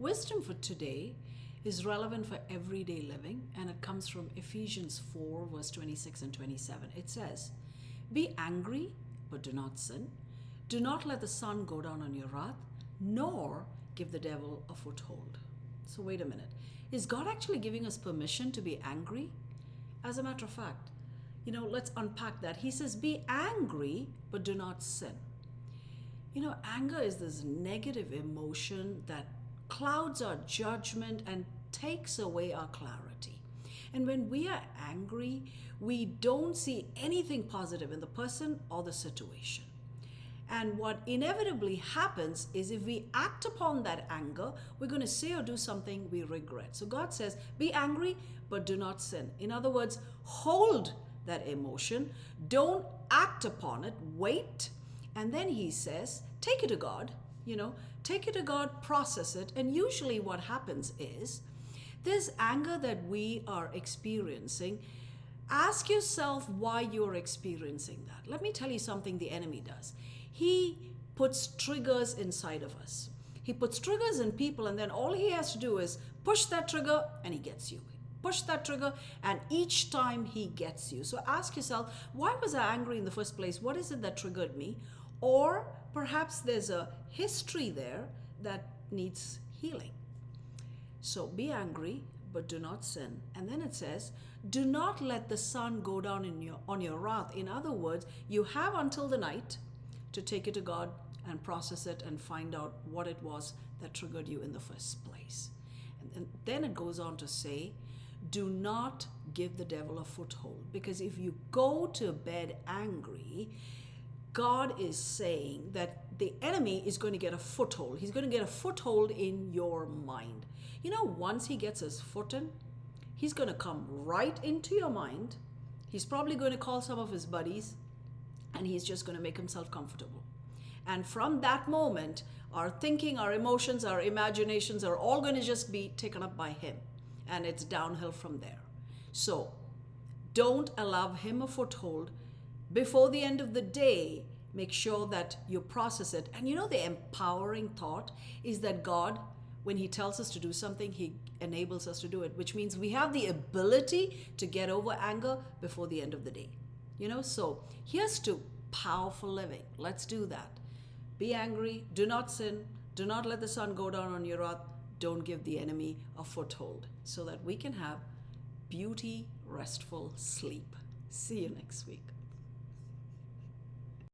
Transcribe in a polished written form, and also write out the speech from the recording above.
Wisdom for today is relevant for everyday living, and it comes from Ephesians 4, verse 26 and 27. It says, "Be angry, but do not sin. Do not let the sun go down on your wrath, nor give the devil a foothold." So wait a minute. Is God actually giving us permission to be angry? As a matter of fact, let's unpack that. He says, be angry, but do not sin. Anger is this negative emotion that clouds our judgment and takes away our clarity. And when we are angry, we don't see anything positive in the person or the situation. And what inevitably happens is if we act upon that anger, we're going to say or do something we regret. So God says, be angry, but do not sin. In other words, hold that emotion. Don't act upon it. Wait. And then he says, take it to God. Take it to God, process it. And usually what happens is this anger that we are experiencing, ask yourself why you're experiencing that. Let me tell you something the enemy does. He puts triggers inside of us. He puts triggers in people, and then all he has to do is push that trigger and he gets you. Push that trigger, and each time he gets you. So ask yourself, why was I angry in the first place? What is it that triggered me? Or perhaps there's a history there that needs healing. So be angry, but do not sin. And then it says, do not let the sun go down on your wrath. In other words, you have until the night to take it to God and process it and find out what it was that triggered you in the first place. And then it goes on to say, do not give the devil a foothold. Because if you go to bed angry, God is saying that the enemy is going to get a foothold. He's going to get a foothold in your mind. Once he gets his foot in, he's going to come right into your mind. He's probably going to call some of his buddies, and he's just going to make himself comfortable. And from that moment, our thinking, our emotions, our imaginations are all going to just be taken up by him. And it's downhill from there. So don't allow him a foothold. Before the end of the day, make sure that you process it. And the empowering thought is that God, when he tells us to do something, he enables us to do it, which means we have the ability to get over anger before the end of the day. So here's to powerful living. Let's do that. Be angry, do not sin, do not let the sun go down on your wrath, don't give the enemy a foothold, so that we can have beauty, restful sleep. See you next week.